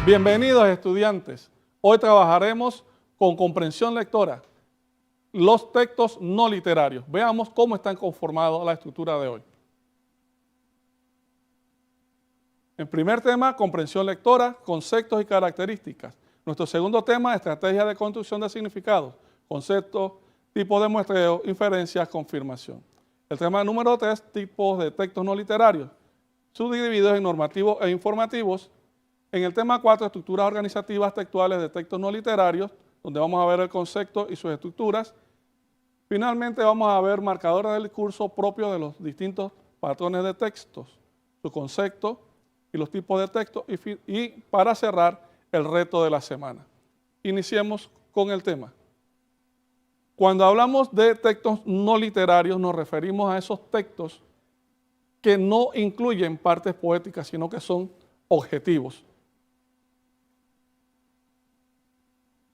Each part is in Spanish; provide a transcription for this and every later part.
Bienvenidos estudiantes. Hoy trabajaremos con comprensión lectora, los textos no literarios. Veamos cómo están conformados la estructura de hoy. En primer tema, comprensión lectora, conceptos y características. Nuestro segundo tema, estrategia de construcción de significados, conceptos, tipos de muestreo, inferencias, confirmación. El tema número 3, tipos de textos no literarios, subdivididos en normativos e informativos. En el tema 4, estructuras organizativas textuales de textos no literarios, donde vamos a ver el concepto y sus estructuras. Finalmente vamos a ver marcadores del discurso propios de los distintos patrones de textos, su concepto y los tipos de textos, y para cerrar, el reto de la semana. Iniciemos con el tema. Cuando hablamos de textos no literarios, nos referimos a esos textos que no incluyen partes poéticas, sino que son objetivos.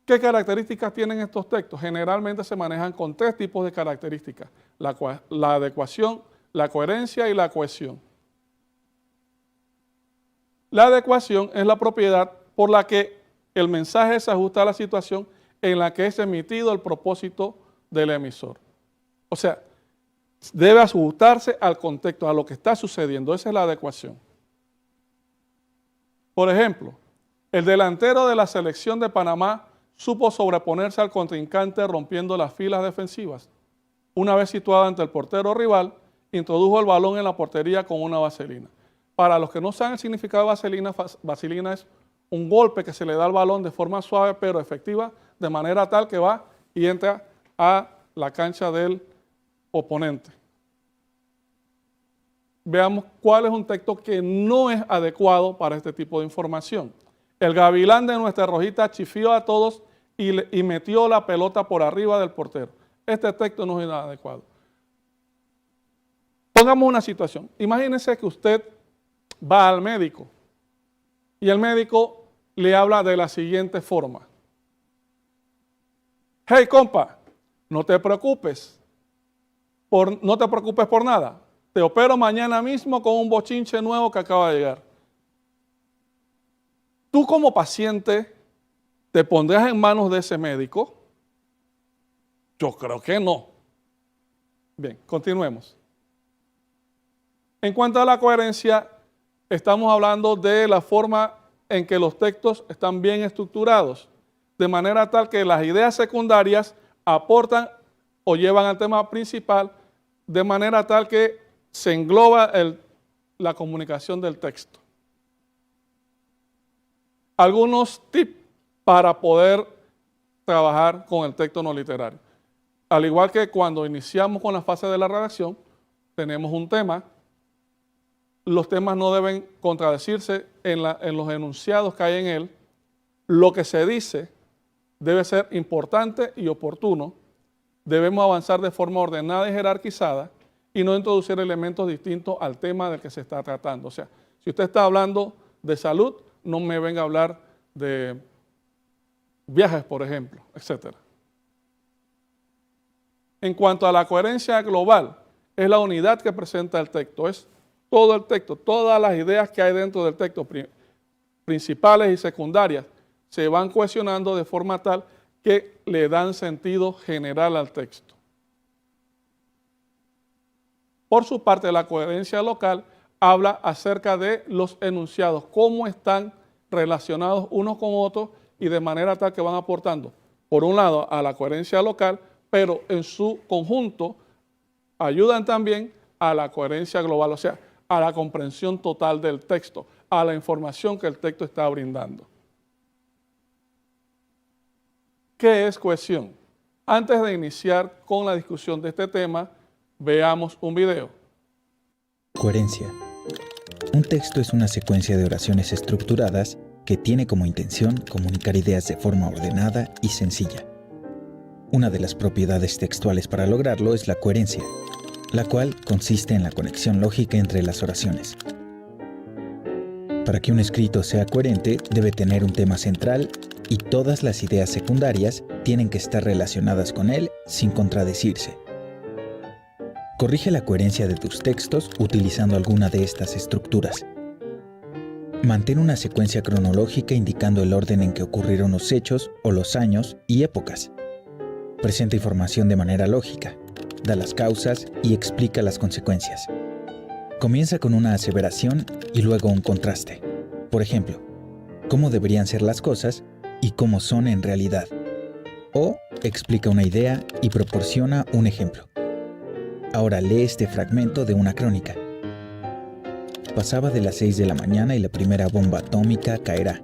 ¿Qué características tienen estos textos? Generalmente se manejan con 3 tipos de características: la adecuación, la coherencia y la cohesión. La adecuación es la propiedad por la que el mensaje se ajusta a la situación en la que es emitido el propósito del emisor. O sea, debe ajustarse al contexto, a lo que está sucediendo. Esa es la adecuación. Por ejemplo, el delantero de la selección de Panamá supo sobreponerse al contrincante rompiendo las filas defensivas. Una vez situado ante el portero rival, introdujo el balón en la portería con una vaselina. Para los que no saben el significado de vaselina es un golpe que se le da al balón de forma suave pero efectiva, de manera tal que va y entra a la cancha del oponente. Veamos cuál es un texto que no es adecuado para este tipo de información. El gavilán de nuestra rojita chifió a todos y metió la pelota por arriba del portero. Este texto no es adecuado. Pongamos una situación. Imagínense que usted va al médico y el médico le habla de la siguiente forma: hey compa, no te preocupes por nada. Te opero mañana mismo con un bochinche nuevo que acaba de llegar. Tú como paciente, ¿te pondrás en manos de ese médico? Yo creo que no. Bien, continuemos. En cuanto a la coherencia, estamos hablando de la forma en que los textos están bien estructurados, de manera tal que las ideas secundarias aportan o llevan al tema principal, de manera tal que se engloba la comunicación del texto. Algunos tips para poder trabajar con el texto no literario. Al igual que cuando iniciamos con la fase de la redacción, tenemos un tema. Los temas no deben contradecirse en los enunciados que hay en él. Lo que se dice debe ser importante y oportuno. Debemos avanzar de forma ordenada y jerarquizada y no introducir elementos distintos al tema del que se está tratando. O sea, si usted está hablando de salud, no me venga a hablar de viajes, por ejemplo, etc. En cuanto a la coherencia global, es la unidad que presenta el texto, es todo el texto, todas las ideas que hay dentro del texto, principales y secundarias, se van cohesionando de forma tal que le dan sentido general al texto. Por su parte, la coherencia local habla acerca de los enunciados, cómo están relacionados unos con otros y de manera tal que van aportando, por un lado, a la coherencia local, pero en su conjunto ayudan también a la coherencia global, o sea, a la comprensión total del texto, a la información que el texto está brindando. ¿Qué es cohesión? Antes de iniciar con la discusión de este tema, veamos un video. Coherencia. Un texto es una secuencia de oraciones estructuradas que tiene como intención comunicar ideas de forma ordenada y sencilla. Una de las propiedades textuales para lograrlo es la coherencia, la cual consiste en la conexión lógica entre las oraciones. Para que un escrito sea coherente, debe tener un tema central y todas las ideas secundarias tienen que estar relacionadas con él sin contradecirse. Corrige la coherencia de tus textos utilizando alguna de estas estructuras. Mantén una secuencia cronológica indicando el orden en que ocurrieron los hechos o los años y épocas. Presenta información de manera lógica, da las causas y explica las consecuencias. Comienza con una aseveración y luego un contraste. Por ejemplo, cómo deberían ser las cosas y cómo son en realidad. O explica una idea y proporciona un ejemplo. Ahora lee este fragmento de una crónica. Pasaba de las 6 de la mañana y la primera bomba atómica caerá.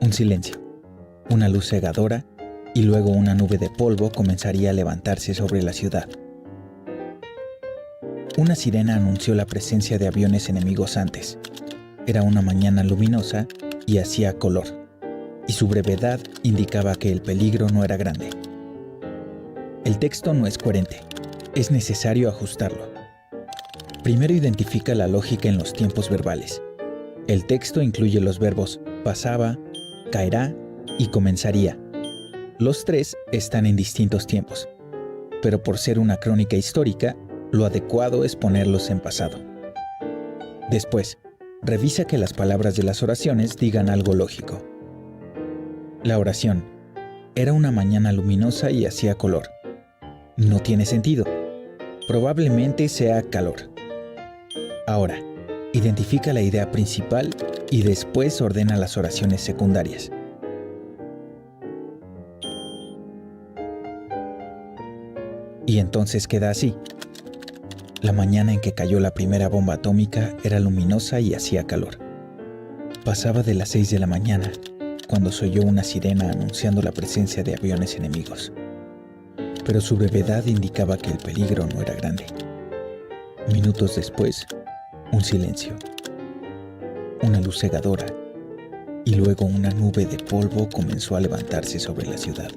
Un silencio, una luz cegadora y luego una nube de polvo comenzaría a levantarse sobre la ciudad. Una sirena anunció la presencia de aviones enemigos antes. Era una mañana luminosa y hacía color, y su brevedad indicaba que el peligro no era grande. El texto no es coherente. Es necesario ajustarlo. Primero identifica la lógica en los tiempos verbales. El texto incluye los verbos pasaba, caerá y comenzaría. Los tres están en distintos tiempos, pero por ser una crónica histórica, lo adecuado es ponerlos en pasado. Después, revisa que las palabras de las oraciones digan algo lógico. La oración, era una mañana luminosa y hacía color. No tiene sentido. Probablemente sea calor. Ahora, identifica la idea principal y después ordena las oraciones secundarias. Y entonces queda así. La mañana en que cayó la primera bomba atómica era luminosa y hacía calor. Pasaba de las 6 de la mañana, cuando se oyó una sirena anunciando la presencia de aviones enemigos. Pero su brevedad indicaba que el peligro no era grande. Minutos después, un silencio, una luz cegadora, y luego una nube de polvo comenzó a levantarse sobre la ciudad.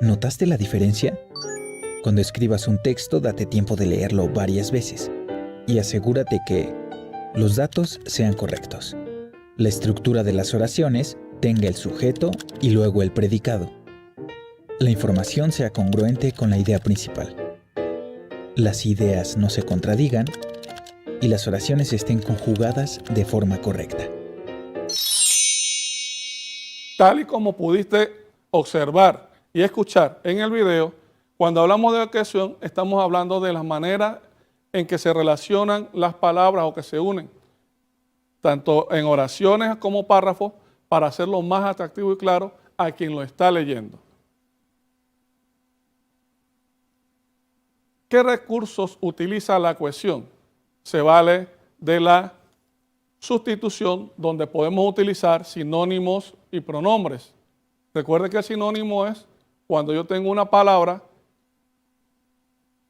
¿Notaste la diferencia? Cuando escribas un texto, date tiempo de leerlo varias veces y asegúrate que los datos sean correctos. La estructura de las oraciones tenga el sujeto y luego el predicado. La información sea congruente con la idea principal. Las ideas no se contradigan y las oraciones estén conjugadas de forma correcta. Tal y como pudiste observar y escuchar en el video, cuando hablamos de ocasión, estamos hablando de la manera en que se relacionan las palabras o que se unen, tanto en oraciones como párrafos, para hacerlo más atractivo y claro a quien lo está leyendo. ¿Qué recursos utiliza la cohesión? Se vale de la sustitución, donde podemos utilizar sinónimos y pronombres. Recuerde que el sinónimo es cuando yo tengo una palabra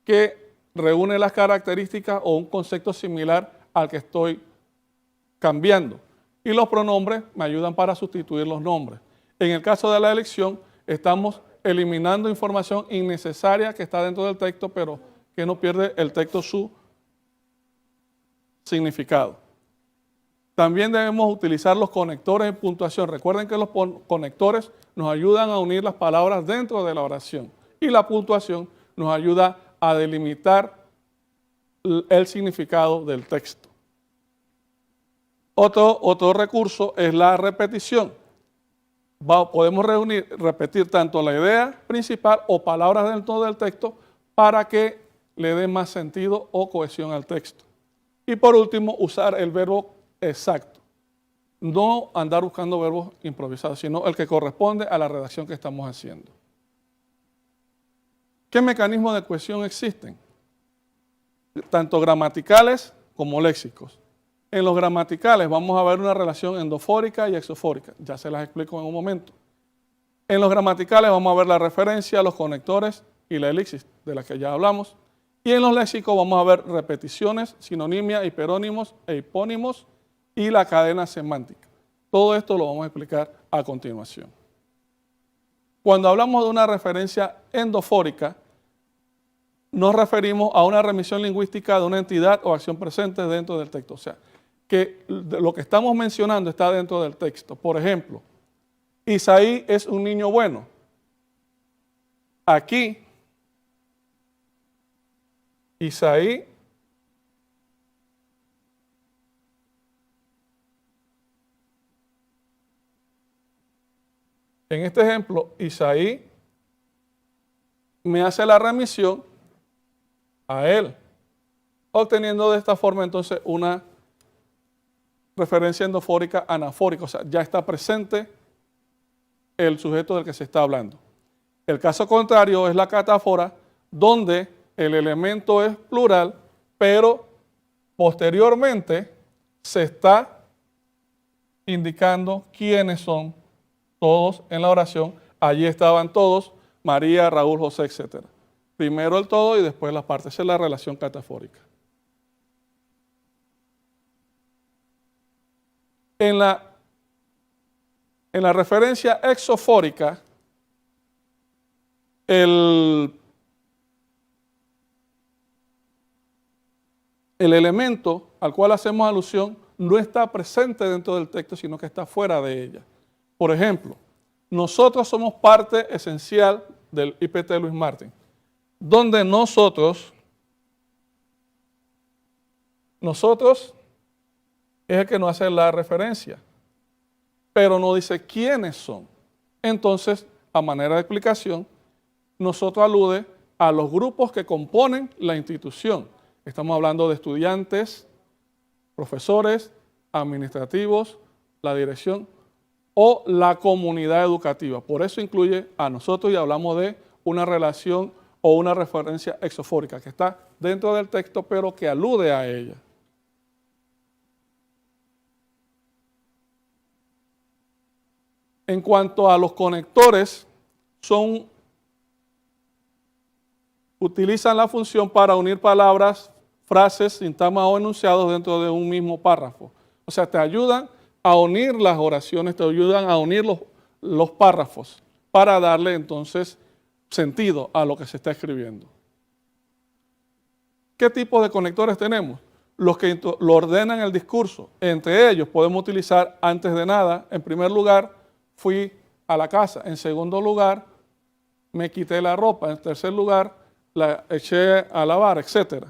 que reúne las características o un concepto similar al que estoy cambiando. Y los pronombres me ayudan para sustituir los nombres. En el caso de la elección, estamos eliminando información innecesaria que está dentro del texto, pero que no pierde el texto su significado. También debemos utilizar los conectores de puntuación. Recuerden que los conectores nos ayudan a unir las palabras dentro de la oración y la puntuación nos ayuda a delimitar el significado del texto. Otro recurso es la repetición. Podemos repetir tanto la idea principal o palabras dentro del texto para que le dé más sentido o cohesión al texto. Y por último, usar el verbo exacto. No andar buscando verbos improvisados, sino el que corresponde a la redacción que estamos haciendo. ¿Qué mecanismos de cohesión existen? Tanto gramaticales como léxicos. En los gramaticales vamos a ver una relación endofórica y exofórica. Ya se las explico en un momento. En los gramaticales vamos a ver la referencia, los conectores y la elipsis, de la que ya hablamos. Y en los léxicos vamos a ver repeticiones, sinonimia, hiperónimos e hipónimos y la cadena semántica. Todo esto lo vamos a explicar a continuación. Cuando hablamos de una referencia endofórica, nos referimos a una remisión lingüística de una entidad o acción presente dentro del texto. O sea, que lo que estamos mencionando está dentro del texto. Por ejemplo, Isaí es un niño bueno. Aquí, Isaí En este ejemplo, Isaí me hace la remisión a él, obteniendo de esta forma entonces una referencia endofórica anafórica, o sea, ya está presente el sujeto del que se está hablando. El caso contrario es la catáfora, donde el elemento es plural, pero posteriormente se está indicando quiénes son todos en la oración. Allí estaban todos, María, Raúl, José, etc. Primero el todo y después la parte. Esa es la relación catafórica. En la referencia exofórica, el elemento al cual hacemos alusión no está presente dentro del texto, sino que está fuera de ella. Por ejemplo, nosotros somos parte esencial del IPT Luis Martín, donde nosotros es el que nos hace la referencia, pero no dice quiénes son. Entonces, a manera de explicación, nosotros alude a los grupos que componen la institución. Estamos hablando de estudiantes, profesores, administrativos, la dirección o la comunidad educativa. Por eso incluye a nosotros y hablamos de una relación o una referencia exofórica que está dentro del texto, pero que alude a ella. En cuanto a los conectores, utilizan la función para unir palabras, frases, sintagmas o enunciados dentro de un mismo párrafo. O sea, te ayudan a unir las oraciones, te ayudan a unir los párrafos para darle entonces sentido a lo que se está escribiendo. ¿Qué tipo de conectores tenemos? Los que lo ordenan el discurso. Entre ellos podemos utilizar antes de nada, en primer lugar, fui a la casa. En segundo lugar, me quité la ropa. En tercer lugar, la eché a lavar, etc.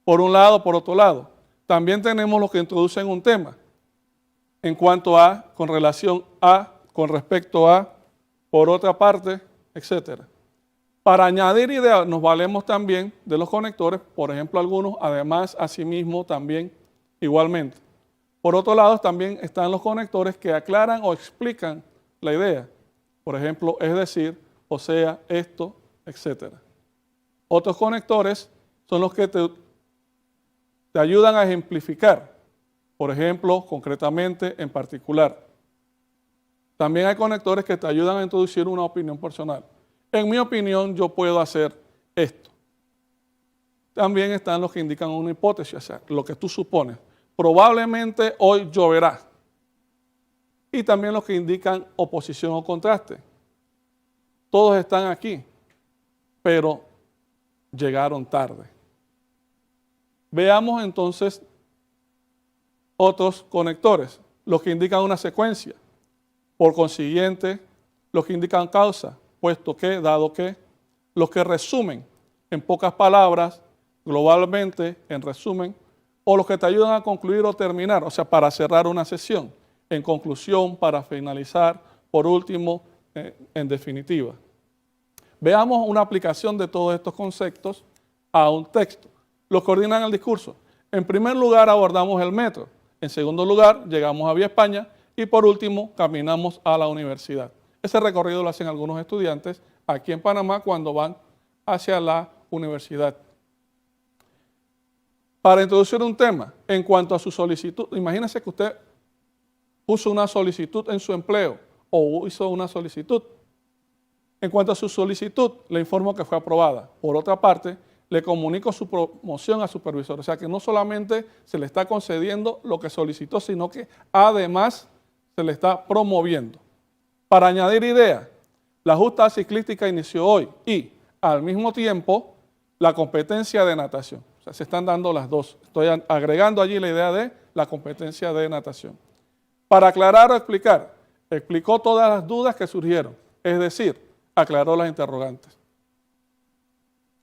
Por un lado, por otro lado. También tenemos los que introducen un tema. En cuanto a, con relación a, con respecto a, por otra parte, etc. Para añadir ideas nos valemos también de los conectores, por ejemplo algunos, además, asimismo, también, igualmente. Por otro lado, también están los conectores que aclaran o explican la idea. Por ejemplo, es decir, o sea, esto, etc. Otros conectores son los que te ayudan a ejemplificar. Por ejemplo, concretamente, en particular. También hay conectores que te ayudan a introducir una opinión personal. En mi opinión, yo puedo hacer esto. También están los que indican una hipótesis, o sea, lo que tú supones. Probablemente hoy lloverá. Y también los que indican oposición o contraste. Todos están aquí, pero llegaron tarde. Veamos entonces otros conectores, los que indican una secuencia. Por consiguiente, los que indican causa, puesto que, dado que, los que resumen en pocas palabras, globalmente, en resumen, o los que te ayudan a concluir o terminar, o sea, para cerrar una sesión, en conclusión, para finalizar, por último, en definitiva. Veamos una aplicación de todos estos conceptos a un texto. Los coordinan el discurso. En primer lugar, abordamos el metro. En segundo lugar, llegamos a Vía España. Y por último, caminamos a la universidad. Ese recorrido lo hacen algunos estudiantes aquí en Panamá cuando van hacia la universidad. Para introducir un tema, en cuanto a su solicitud, imagínese que usted puso una solicitud en su empleo o hizo una solicitud. En cuanto a su solicitud, le informo que fue aprobada. Por otra parte, le comunico su promoción al supervisor. O sea que no solamente se le está concediendo lo que solicitó, sino que además se le está promoviendo. Para añadir idea, la justa ciclística inició hoy y al mismo tiempo la competencia de natación. O sea, se están dando las dos. Estoy agregando allí la idea de la competencia de natación. Para aclarar o explicar, explicó todas las dudas que surgieron, es decir, aclaró las interrogantes.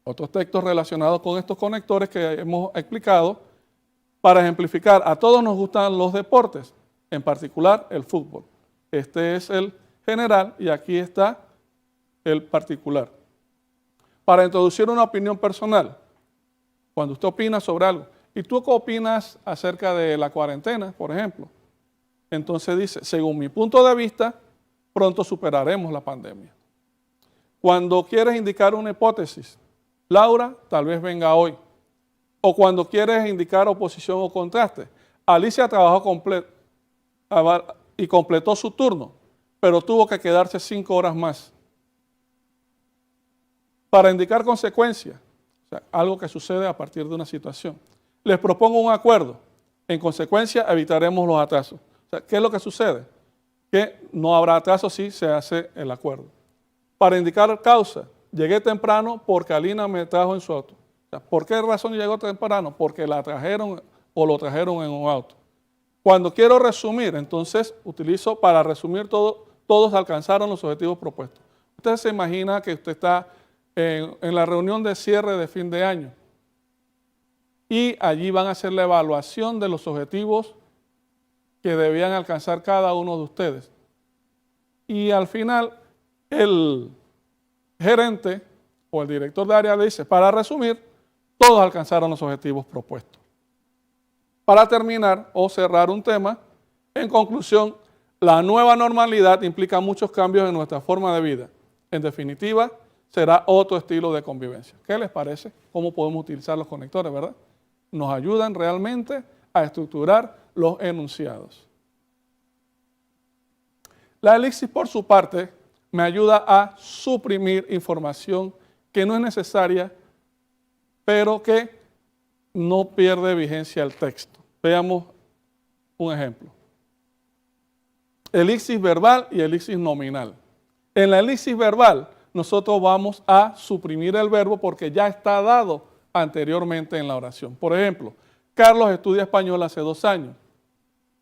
Otros textos relacionados con estos conectores que hemos explicado, para ejemplificar, a todos nos gustan los deportes, en particular el fútbol. Este es el general y aquí está el particular. Para introducir una opinión personal, cuando usted opina sobre algo, ¿y tú qué opinas acerca de la cuarentena, por ejemplo? Entonces dice, según mi punto de vista, pronto superaremos la pandemia. Cuando quieres indicar una hipótesis, Laura tal vez venga hoy. O cuando quieres indicar oposición o contraste, Alicia trabajó y completó su turno, pero tuvo que quedarse 5 horas más. Para indicar consecuencias, o sea, algo que sucede a partir de una situación. Les propongo un acuerdo. En consecuencia, evitaremos los atrasos. O sea, ¿qué es lo que sucede? Que no habrá atrasos si se hace el acuerdo. Para indicar causa, llegué temprano porque Alina me trajo en su auto. O sea, ¿por qué razón llegó temprano? Porque la trajeron o lo trajeron en un auto. Cuando quiero resumir, entonces utilizo para resumir todo, todos alcanzaron los objetivos propuestos. Usted se imagina que usted está en la reunión de cierre de fin de año y allí van a hacer la evaluación de los objetivos que debían alcanzar cada uno de ustedes. Y al final el gerente o el director de área le dice, para resumir, todos alcanzaron los objetivos propuestos. Para terminar o cerrar un tema, en conclusión, la nueva normalidad implica muchos cambios en nuestra forma de vida. En definitiva, será otro estilo de convivencia. ¿Qué les parece? ¿Cómo podemos utilizar los conectores, verdad? Nos ayudan realmente a estructurar los enunciados. La elipsis, por su parte, me ayuda a suprimir información que no es necesaria, pero que no pierde vigencia el texto. Veamos un ejemplo. Elipsis verbal y elipsis nominal. En la elipsis verbal, nosotros vamos a suprimir el verbo porque ya está dado anteriormente en la oración. Por ejemplo, Carlos estudia español hace 2 años,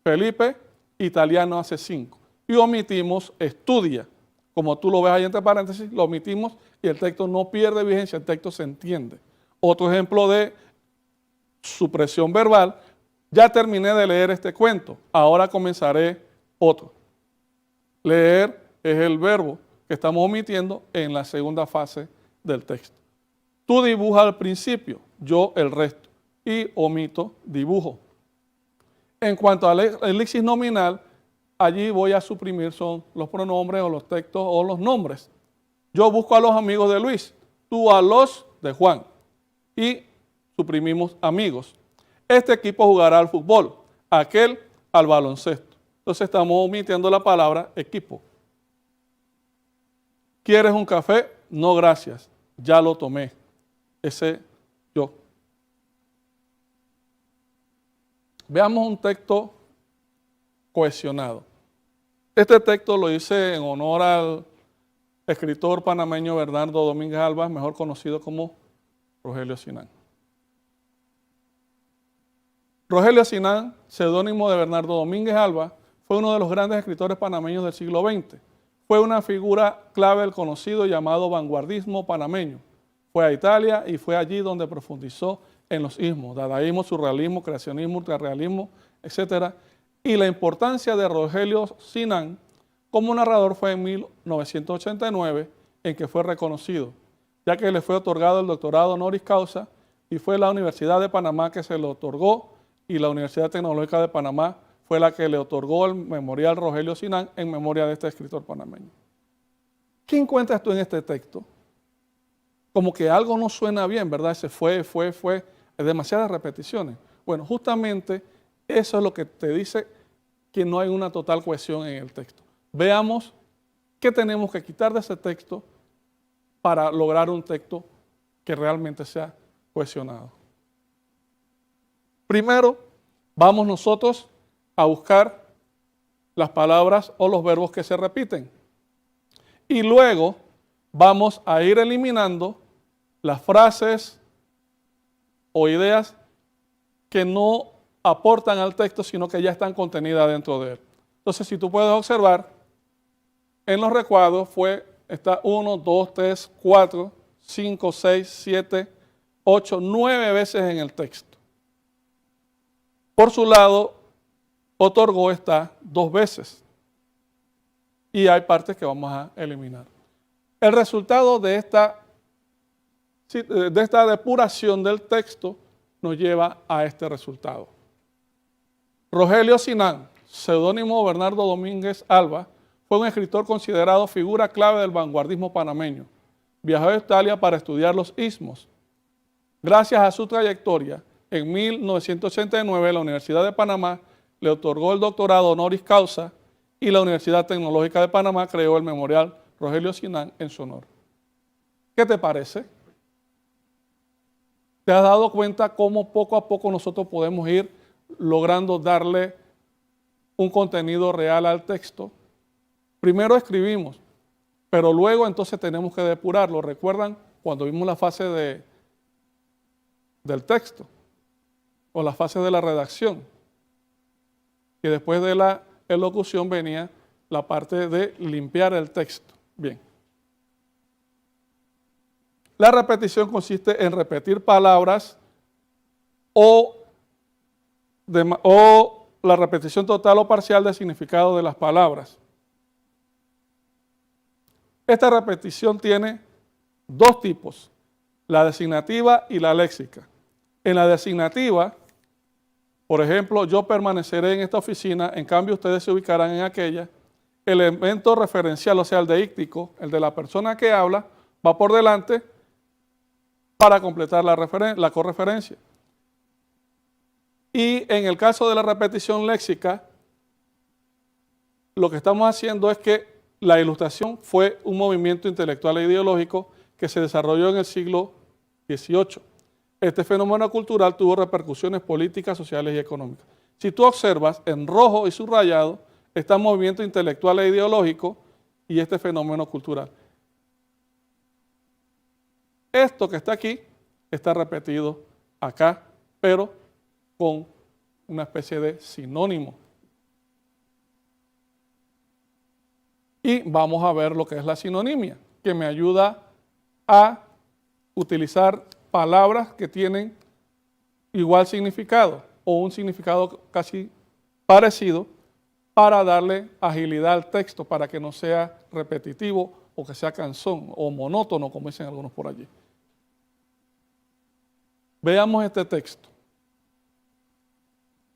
Felipe italiano hace 5 y omitimos estudia. Como tú lo ves ahí entre paréntesis, lo omitimos y el texto no pierde vigencia, el texto se entiende. Otro ejemplo de supresión verbal, ya terminé de leer este cuento, ahora comenzaré otro. Leer es el verbo que estamos omitiendo en la segunda fase del texto. Tú dibujas al principio, yo el resto, y omito dibujo. En cuanto a la elipsis nominal, allí voy a suprimir son los pronombres o los textos o los nombres. Yo busco a los amigos de Luis, tú a los de Juan, y suprimimos amigos. Este equipo jugará al fútbol, aquel al baloncesto. Entonces estamos omitiendo la palabra equipo. ¿Quieres un café? No, gracias. Ya lo tomé. Ese yo. Veamos un texto cohesionado. Este texto lo hice en honor al escritor panameño Bernardo Domínguez Alba, mejor conocido como Rogelio Sinán. Rogelio Sinán, seudónimo de Bernardo Domínguez Alba, fue uno de los grandes escritores panameños del siglo XX. Fue una figura clave del conocido llamado vanguardismo panameño. Fue a Italia y fue allí donde profundizó en los ismos, dadaísmo, surrealismo, creacionismo, ultrarrealismo, etc. Y la importancia de Rogelio Sinán como narrador fue en 1989, en que fue reconocido, ya que le fue otorgado el doctorado honoris causa y fue la Universidad de Panamá que se lo otorgó y la Universidad Tecnológica de Panamá fue la que le otorgó el memorial Rogelio Sinán en memoria de este escritor panameño. ¿Qué encuentras tú en este texto? Como que algo no suena bien, ¿verdad? Ese fue, demasiadas repeticiones. Bueno, justamente eso es lo que te dice que no hay una total cohesión en el texto. Veamos qué tenemos que quitar de ese texto para lograr un texto que realmente sea cohesionado. Primero, vamos nosotros a buscar las palabras o los verbos que se repiten. Y luego vamos a ir eliminando las frases o ideas que no aportan al texto, sino que ya están contenidas dentro de él. Entonces, si tú puedes observar, en los recuadros está 1, 2, 3, 4, 5, 6, 7, 8, 9 veces en el texto. Por su lado, otorgó está 2 veces. y hay partes que vamos a eliminar. El resultado de esta depuración del texto nos lleva a este resultado. Rogelio Sinan, seudónimo Bernardo Domínguez Alba, fue un escritor considerado figura clave del vanguardismo panameño. Viajó a Italia para estudiar los istmos. Gracias a su trayectoria, en 1989 la Universidad de Panamá le otorgó el doctorado honoris causa y la Universidad Tecnológica de Panamá creó el memorial Rogelio Sinan en su honor. ¿Qué te parece? ¿Te has dado cuenta cómo poco a poco nosotros podemos ir logrando darle un contenido real al texto? Primero escribimos, pero luego entonces tenemos que depurarlo. ¿Recuerdan cuando vimos la fase del texto o la fase de la redacción? Y después de la elocución venía la parte de limpiar el texto. Bien. La repetición consiste en repetir palabras o la repetición total o parcial del significado de las palabras. Esta repetición tiene dos tipos, la designativa y la léxica. En la designativa, por ejemplo, yo permaneceré en esta oficina, en cambio ustedes se ubicarán en aquella. El elemento referencial, o sea, el deíctico, el de la persona que habla, va por delante para completar la correferencia. Y en el caso de la repetición léxica, lo que estamos haciendo es que la ilustración fue un movimiento intelectual e ideológico que se desarrolló en el siglo XVIII. Este fenómeno cultural tuvo repercusiones políticas, sociales y económicas. Si tú observas, en rojo y subrayado está el movimiento intelectual e ideológico y este fenómeno cultural. Esto que está aquí está repetido acá, pero con una especie de sinónimo. Y vamos a ver lo que es la sinonimia, que me ayuda a utilizar palabras que tienen igual significado o un significado casi parecido para darle agilidad al texto, para que no sea repetitivo o que sea cansón o monótono, como dicen algunos por allí. Veamos este texto.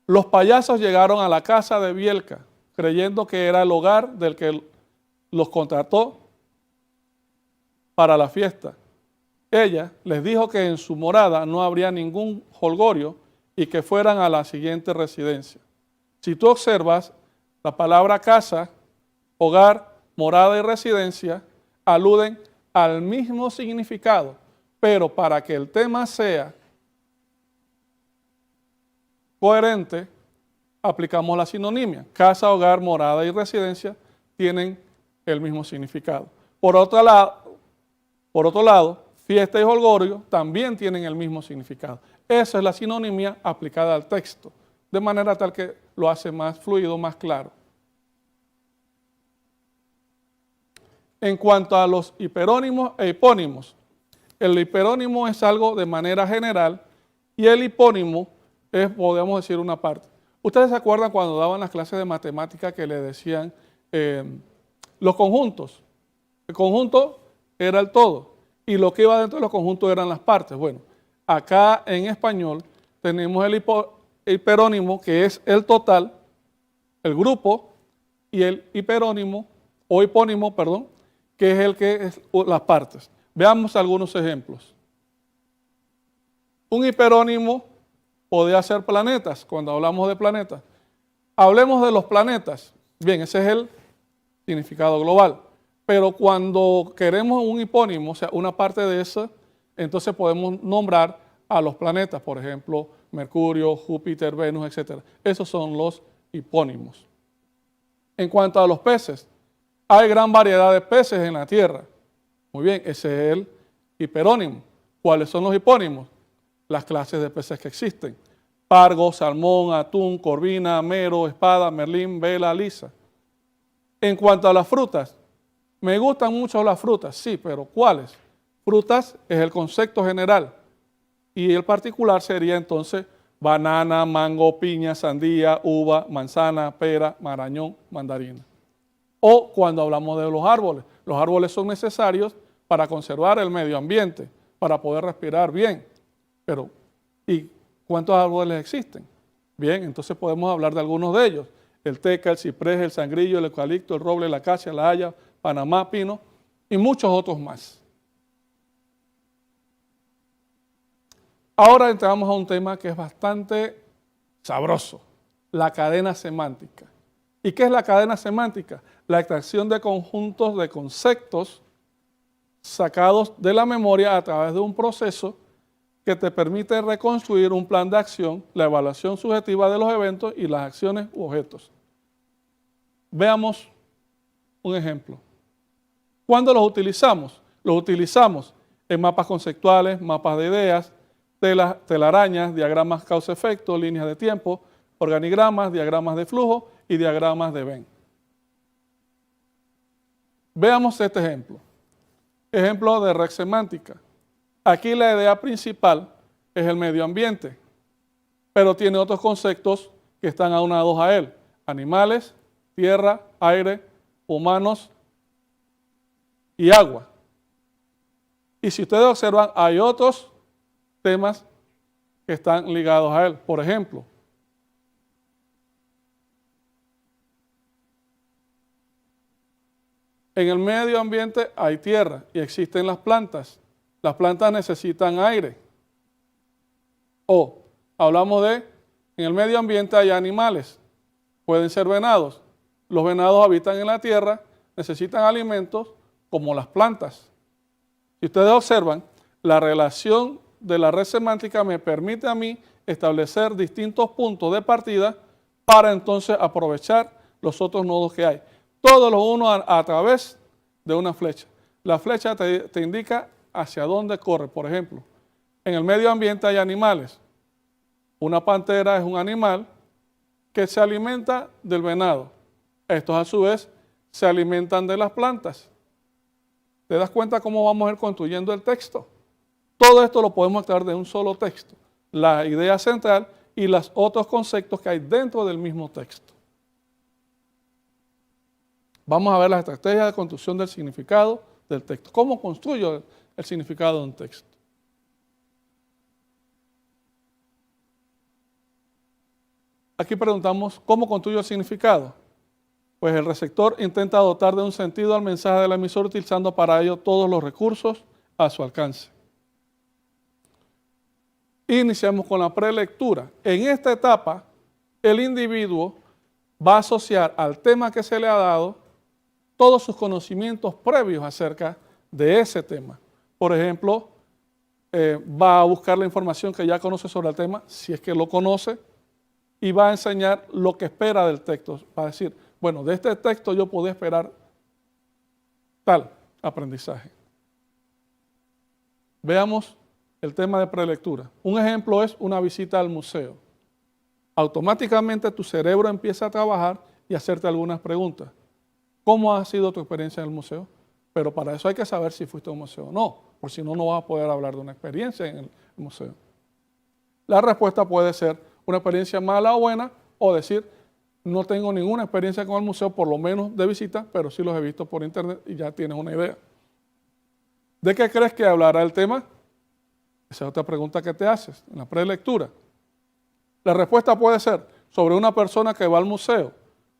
Los payasos llegaron a la casa de Bielka, creyendo que era el hogar del que los contrató para la fiesta. Ella les dijo que en su morada no habría ningún jolgorio y que fueran a la siguiente residencia. Si tú observas, la palabra casa, hogar, morada y residencia aluden al mismo significado, pero para que el tema sea coherente, aplicamos la sinonimia. Casa, hogar, morada y residencia tienen el mismo significado. Por otro lado, fiesta y jolgorio también tienen el mismo significado. Esa es la sinonimia aplicada al texto, de manera tal que lo hace más fluido, más claro. En cuanto a los hiperónimos e hipónimos, el hiperónimo es algo de manera general y el hipónimo es, podemos decir, una parte. ¿Ustedes se acuerdan cuando daban las clases de matemática que le decían los conjuntos? El conjunto era el todo y lo que iba dentro de los conjuntos eran las partes. Bueno, acá en español tenemos el hiperónimo, que es el total, el grupo, y el hiperónimo, o hipónimo, perdón, que es el que es las partes. Veamos algunos ejemplos. Un hiperónimo podría ser planetas, cuando hablamos de planetas. Hablemos de los planetas. Bien, ese es el significado global. Pero cuando queremos un hipónimo, o sea, una parte de eso, entonces podemos nombrar a los planetas, por ejemplo, Mercurio, Júpiter, Venus, etc. Esos son los hipónimos. En cuanto a los peces, hay gran variedad de peces en la Tierra. Muy bien, ese es el hiperónimo. ¿Cuáles son los hipónimos? Las clases de peces que existen. Pargo, salmón, atún, corvina, mero, espada, merlín, vela, lisa. En cuanto a las frutas, me gustan mucho las frutas, sí, pero ¿cuáles? Frutas es el concepto general y el particular sería entonces banana, mango, piña, sandía, uva, manzana, pera, marañón, mandarina. O cuando hablamos de los árboles son necesarios para conservar el medio ambiente, para poder respirar bien. Pero, ¿y cuántos árboles existen? Bien, entonces podemos hablar de algunos de ellos. El teca, el ciprés, el sangrillo, el eucalipto, el roble, la acacia, la haya, Panamá, pino y muchos otros más. Ahora entramos a un tema que es bastante sabroso, la cadena semántica. ¿Y qué es la cadena semántica? La extracción de conjuntos de conceptos sacados de la memoria a través de un proceso que te permite reconstruir un plan de acción, la evaluación subjetiva de los eventos y las acciones u objetos. Veamos un ejemplo. ¿Cuándo los utilizamos? Los utilizamos en mapas conceptuales, mapas de ideas, telarañas, diagramas causa-efecto, líneas de tiempo, organigramas, diagramas de flujo y diagramas de Venn. Veamos este ejemplo. Ejemplo de red semántica. Aquí la idea principal es el medio ambiente, pero tiene otros conceptos que están aunados a él. Animales, tierra, aire, humanos y agua. Y si ustedes observan, hay otros temas que están ligados a él. Por ejemplo, en el medio ambiente hay tierra y existen las plantas. Las plantas necesitan aire. O hablamos de, en el medio ambiente hay animales, pueden ser venados. Los venados habitan en la tierra, necesitan alimentos como las plantas. Si ustedes observan, la relación de la red semántica me permite a mí establecer distintos puntos de partida para entonces aprovechar los otros nodos que hay. Todos los unos a través de una flecha. La flecha te indica hacia dónde corre. Por ejemplo, en el medio ambiente hay animales. Una pantera es un animal que se alimenta del venado. Estos a su vez se alimentan de las plantas. ¿Te das cuenta cómo vamos a ir construyendo el texto? Todo esto lo podemos extraer de un solo texto. La idea central y los otros conceptos que hay dentro del mismo texto. Vamos a ver las estrategias de construcción del significado del texto. ¿Cómo construyo el significado de un texto? Aquí preguntamos, ¿cómo construyo el significado? Pues el receptor intenta dotar de un sentido al mensaje del emisor utilizando para ello todos los recursos a su alcance. Iniciamos con la prelectura. En esta etapa, el individuo va a asociar al tema que se le ha dado todos sus conocimientos previos acerca de ese tema. Por ejemplo, va a buscar la información que ya conoce sobre el tema, si es que lo conoce, y va a enseñar lo que espera del texto. Va a decir, bueno, de este texto yo puedo esperar tal aprendizaje. Veamos el tema de prelectura. Un ejemplo es una visita al museo. Automáticamente tu cerebro empieza a trabajar y a hacerte algunas preguntas. ¿Cómo ha sido tu experiencia en el museo? Pero para eso hay que saber si fuiste a un museo o no, porque si no, no vas a poder hablar de una experiencia en el museo. La respuesta puede ser una experiencia mala o buena, o decir, no tengo ninguna experiencia con el museo, por lo menos de visita, pero sí los he visto por internet y ya tienes una idea. ¿De qué crees que hablará el tema? Esa es otra pregunta que te haces en la prelectura. La respuesta puede ser sobre una persona que va al museo.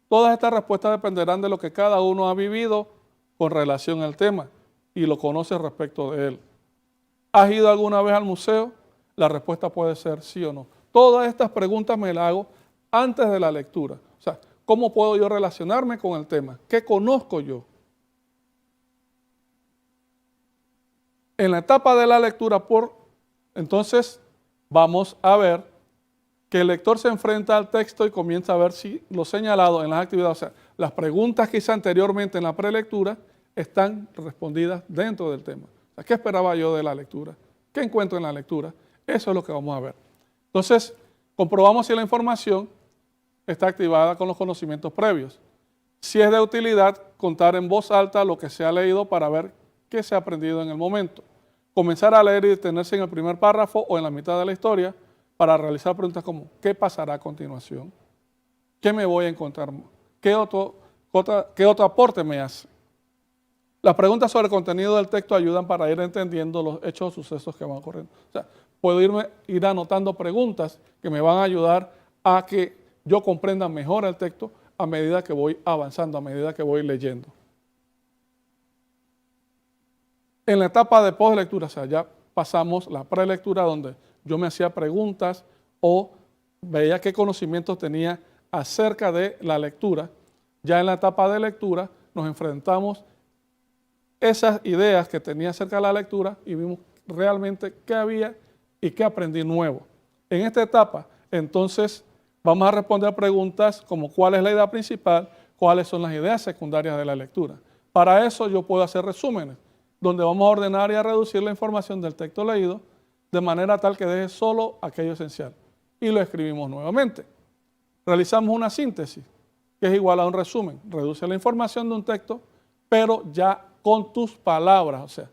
Todas estas respuestas dependerán de lo que cada uno ha vivido con relación al tema y lo conoce respecto de él. ¿Has ido alguna vez al museo? La respuesta puede ser sí o no. Todas estas preguntas me las hago antes de la lectura. O sea, ¿cómo puedo yo relacionarme con el tema? ¿Qué conozco yo? En la etapa de la lectura, entonces vamos a ver que el lector se enfrenta al texto y comienza a ver si lo señalado en las actividades, o sea, las preguntas que hice anteriormente en la prelectura están respondidas dentro del tema. O sea, ¿qué esperaba yo de la lectura? ¿Qué encuentro en la lectura? Eso es lo que vamos a ver. Entonces, comprobamos si la información está activada con los conocimientos previos. Si es de utilidad, contar en voz alta lo que se ha leído para ver qué se ha aprendido en el momento. Comenzar a leer y detenerse en el primer párrafo o en la mitad de la historia para realizar preguntas como, ¿qué pasará a continuación? ¿Qué me voy a encontrar? ¿Qué otro ¿Qué otro aporte me hace? Las preguntas sobre el contenido del texto ayudan para ir entendiendo los hechos o sucesos que van ocurriendo. O sea, puedo ir anotando preguntas que me van a ayudar a que yo comprenda mejor el texto a medida que voy avanzando, a medida que voy leyendo. En la etapa de postlectura, o sea, ya pasamos la prelectura donde yo me hacía preguntas o veía qué conocimientos tenía acerca de la lectura. Ya en la etapa de lectura nos enfrentamos esas ideas que tenía acerca de la lectura y vimos realmente qué había y qué aprendí nuevo. En esta etapa, entonces, vamos a responder preguntas como cuál es la idea principal, cuáles son las ideas secundarias de la lectura. Para eso yo puedo hacer resúmenes, donde vamos a ordenar y a reducir la información del texto leído de manera tal que deje solo aquello esencial. Y lo escribimos nuevamente. Realizamos una síntesis, que es igual a un resumen. Reduce la información de un texto, pero ya con tus palabras. O sea,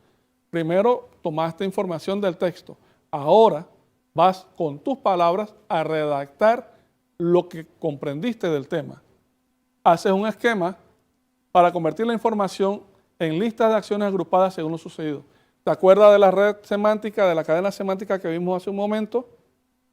primero tomaste información del texto, ahora vas con tus palabras a redactar lo que comprendiste del tema. Haces un esquema para convertir la información en listas de acciones agrupadas según lo sucedido. ¿Te acuerdas de la red semántica, de la cadena semántica que vimos hace un momento,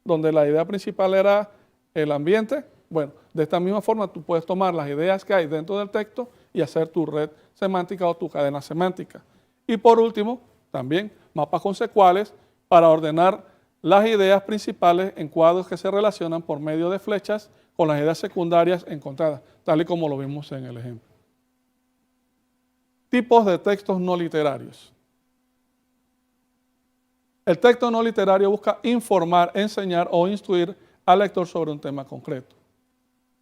donde la idea principal era el ambiente? Bueno, de esta misma forma tú puedes tomar las ideas que hay dentro del texto y hacer tu red semántica o tu cadena semántica. Y por último, también mapas conceptuales para ordenar las ideas principales en cuadros que se relacionan por medio de flechas con las ideas secundarias encontradas, tal y como lo vimos en el ejemplo. Tipos de textos no literarios. El texto no literario busca informar, enseñar o instruir al lector sobre un tema concreto.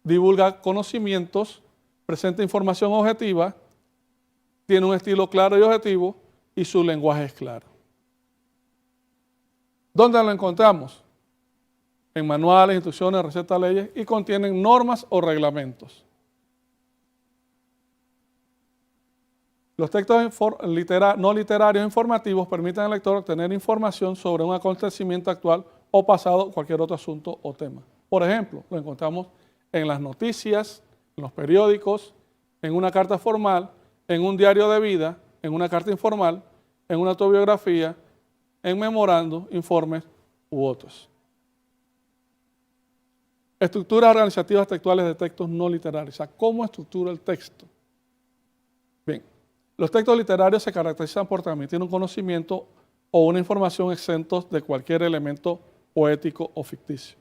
Divulga conocimientos, presenta información objetiva, tiene un estilo claro y objetivo y su lenguaje es claro. ¿Dónde lo encontramos? En manuales, instrucciones, recetas, leyes y contienen normas o reglamentos. Los textos no literarios informativos permiten al lector obtener información sobre un acontecimiento actual o pasado o cualquier otro asunto o tema. Por ejemplo, lo encontramos en las noticias, en los periódicos, en una carta formal, en un diario de vida, en una carta informal, en una autobiografía, en memorandos, informes u otros. Estructuras organizativas textuales de textos no literarios. O sea, ¿cómo estructura el texto? Bien, los textos literarios se caracterizan por transmitir un conocimiento o una información exentos de cualquier elemento poético o ficticio.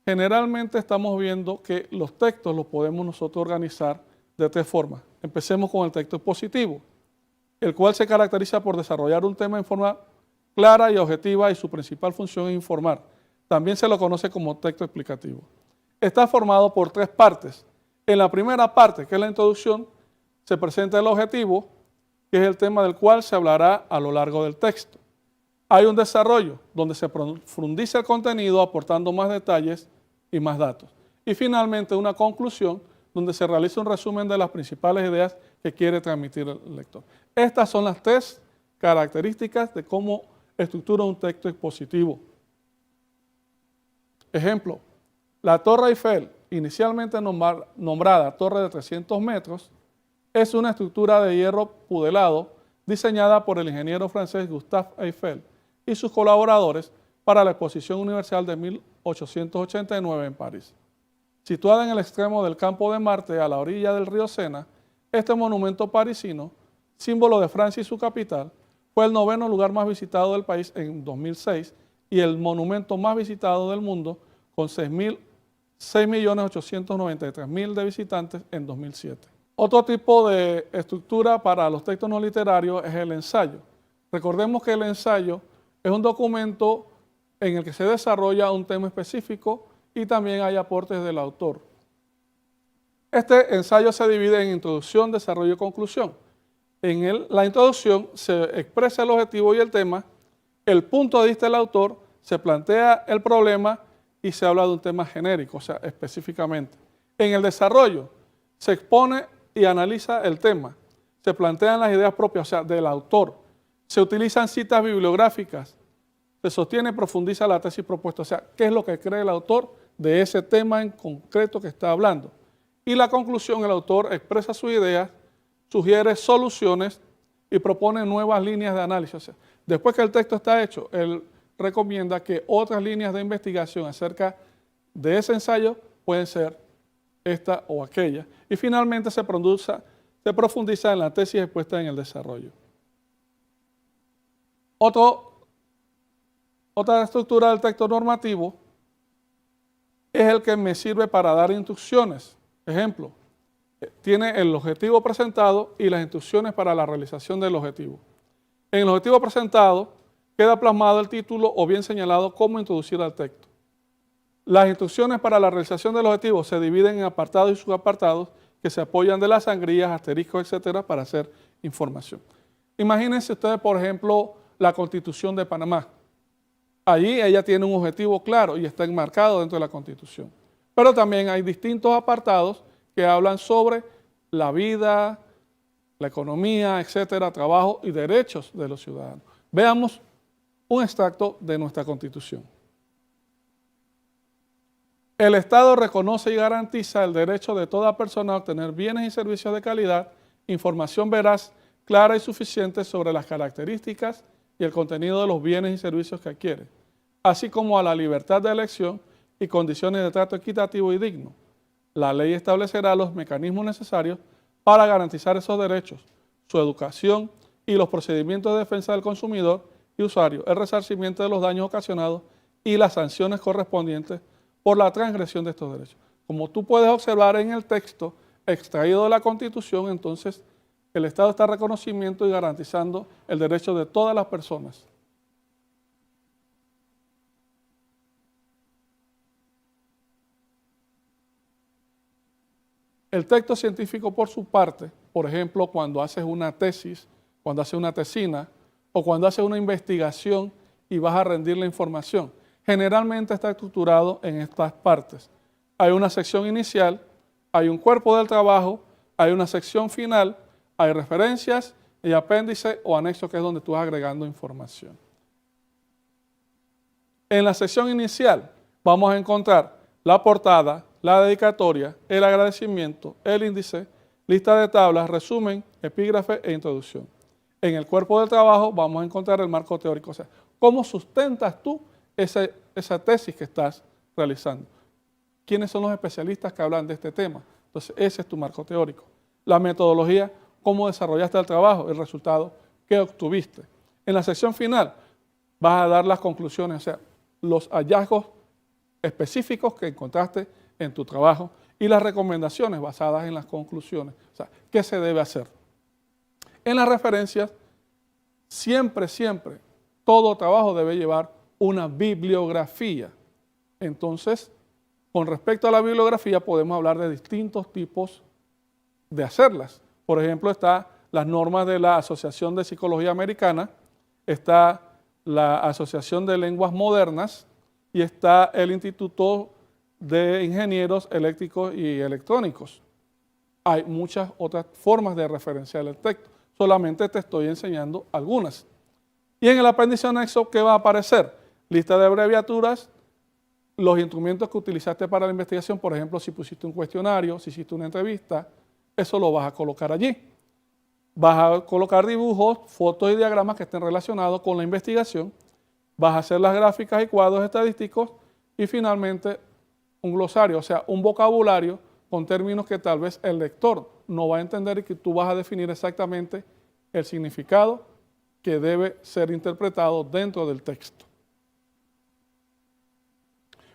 Generalmente estamos viendo que los textos los podemos nosotros organizar de tres formas. Empecemos con el texto expositivo, el cual se caracteriza por desarrollar un tema en forma clara y objetiva y su principal función es informar. También se lo conoce como texto explicativo. Está formado por tres partes. En la primera parte, que es la introducción, se presenta el objetivo, que es el tema del cual se hablará a lo largo del texto. Hay un desarrollo donde se profundiza el contenido aportando más detalles y más datos. Y finalmente una conclusión donde se realiza un resumen de las principales ideas que quiere transmitir el lector. Estas son las tres características de cómo estructura un texto expositivo. Ejemplo, la Torre Eiffel, inicialmente nombrada Torre de 300 metros, es una estructura de hierro pudelado diseñada por el ingeniero francés Gustave Eiffel y sus colaboradores para la Exposición Universal de 1889 en París. Situada en el extremo del Campo de Marte, a la orilla del río Sena, este monumento parisino, símbolo de Francia y su capital, fue el 9º lugar más visitado del país en 2006 y el monumento más visitado del mundo con 6.893.000 de visitantes en 2007. Otro tipo de estructura para los textos no literarios es el ensayo. Recordemos que el ensayo es un documento en el que se desarrolla un tema específico y también hay aportes del autor. Este ensayo se divide en introducción, desarrollo y conclusión. En la introducción se expresa el objetivo y el tema, el punto de vista del autor, se plantea el problema y se habla de un tema genérico, o sea, específicamente. En el desarrollo se expone y analiza el tema, se plantean las ideas propias, o sea, del autor, se utilizan citas bibliográficas, se sostiene y profundiza la tesis propuesta, o sea, qué es lo que cree el autor de ese tema en concreto que está hablando. Y la conclusión, el autor expresa sus ideas, sugiere soluciones y propone nuevas líneas de análisis. O sea, después que el texto está hecho, él recomienda que otras líneas de investigación acerca de ese ensayo pueden ser esta o aquella. Y finalmente se profundiza en la tesis expuesta en el desarrollo. Otra estructura del texto normativo es el que me sirve para dar instrucciones. Ejemplo, tiene el objetivo presentado y las instrucciones para la realización del objetivo. En el objetivo presentado queda plasmado el título o bien señalado cómo introducir al texto. Las instrucciones para la realización del objetivo se dividen en apartados y subapartados que se apoyan de las sangrías, asteriscos, etcétera, para hacer información. Imagínense ustedes, por ejemplo, la Constitución de Panamá. Allí ella tiene un objetivo claro y está enmarcado dentro de la Constitución. Pero también hay distintos apartados que hablan sobre la vida, la economía, etcétera, trabajo y derechos de los ciudadanos. Veamos un extracto de nuestra Constitución. El Estado reconoce y garantiza el derecho de toda persona a obtener bienes y servicios de calidad, información veraz, clara y suficiente sobre las características y el contenido de los bienes y servicios que adquiere, así como a la libertad de elección y condiciones de trato equitativo y digno. La ley establecerá los mecanismos necesarios para garantizar esos derechos, su educación y los procedimientos de defensa del consumidor y usuario, el resarcimiento de los daños ocasionados y las sanciones correspondientes por la transgresión de estos derechos. Como tú puedes observar en el texto extraído de la Constitución, entonces el Estado está reconociendo y garantizando el derecho de todas las personas. El texto científico, por su parte, por ejemplo, cuando haces una tesis, cuando haces una tesina o cuando haces una investigación y vas a rendir la información, generalmente está estructurado en estas partes. Hay una sección inicial, hay un cuerpo del trabajo, hay una sección final, hay referencias y apéndice o anexo, que es donde tú vas agregando información. En la sección inicial vamos a encontrar la portada, la dedicatoria, el agradecimiento, el índice, lista de tablas, resumen, epígrafe e introducción. En el cuerpo del trabajo vamos a encontrar el marco teórico, o sea, cómo sustentas tú esa tesis que estás realizando. ¿Quiénes son los especialistas que hablan de este tema? Entonces, ese es tu marco teórico. La metodología, cómo desarrollaste el trabajo, el resultado que obtuviste. En la sección final vas a dar las conclusiones, o sea, los hallazgos específicos que encontraste en tu trabajo y las recomendaciones basadas en las conclusiones. O sea, ¿qué se debe hacer? En las referencias, siempre, todo trabajo debe llevar una bibliografía. Entonces, con respecto a la bibliografía, podemos hablar de distintos tipos de hacerlas. Por ejemplo, está las normas de la Asociación de Psicología Americana, está la Asociación de Lenguas Modernas y está el Instituto de Ingenieros Eléctricos y Electrónicos. Hay muchas otras formas de referenciar el texto, solamente te estoy enseñando algunas. Y en el apéndice anexo, ¿qué va a aparecer? Lista de abreviaturas, los instrumentos que utilizaste para la investigación, por ejemplo, si pusiste un cuestionario, si hiciste una entrevista, eso lo vas a colocar allí. Vas a colocar dibujos, fotos y diagramas que estén relacionados con la investigación, vas a hacer las gráficas y cuadros estadísticos y finalmente un glosario, o sea, un vocabulario con términos que tal vez el lector no va a entender y que tú vas a definir exactamente el significado que debe ser interpretado dentro del texto.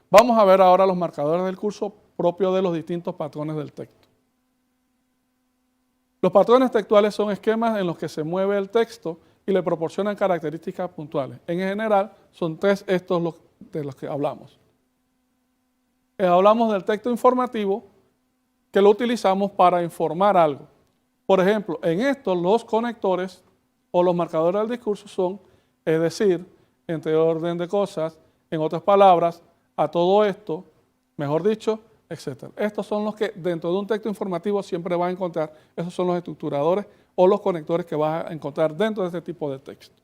Vamos a ver ahora los marcadores del curso propios de los distintos patrones del texto. Los patrones textuales son esquemas en los que se mueve el texto y le proporcionan características puntuales. En general, son tres estos de los que hablamos. Hablamos del texto informativo, que lo utilizamos para informar algo. Por ejemplo, en esto los conectores o los marcadores del discurso son, es decir, entre orden de cosas, en otras palabras, a todo esto, mejor dicho, etc. Estos son los que dentro de un texto informativo siempre vas a encontrar, esos son los estructuradores o los conectores que vas a encontrar dentro de este tipo de texto.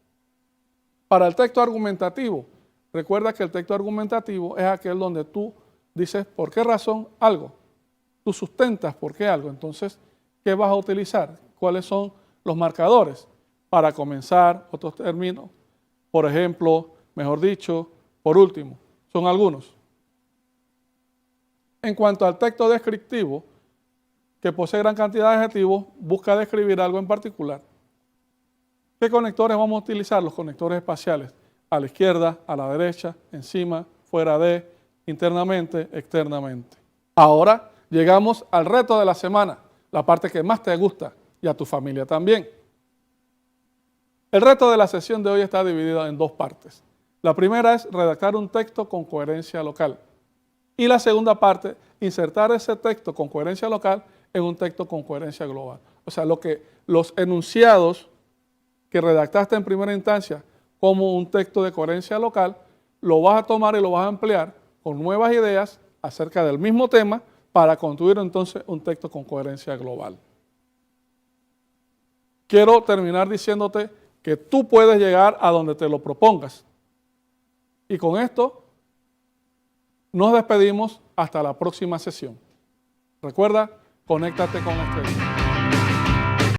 Para el texto argumentativo, recuerda que el texto argumentativo es aquel donde tú dices por qué razón algo. Tú sustentas por qué algo. Entonces, ¿qué vas a utilizar? ¿Cuáles son los marcadores? Para comenzar, otros términos, por ejemplo, mejor dicho, por último, son algunos. En cuanto al texto descriptivo, que posee gran cantidad de adjetivos, busca describir algo en particular. ¿Qué conectores vamos a utilizar? Los conectores espaciales. A la izquierda, a la derecha, encima, fuera de, internamente, externamente. Ahora llegamos al reto de la semana, la parte que más te gusta y a tu familia también. El reto de la sesión de hoy está dividido en dos partes. La primera es redactar un texto con coherencia local. Y la segunda parte, insertar ese texto con coherencia local en un texto con coherencia global. O sea, los enunciados que redactaste en primera instancia como un texto de coherencia local, lo vas a tomar y lo vas a emplear con nuevas ideas acerca del mismo tema para construir entonces un texto con coherencia global. Quiero terminar diciéndote que tú puedes llegar a donde te lo propongas. Y con esto nos despedimos hasta la próxima sesión. Recuerda, conéctate con la estrella.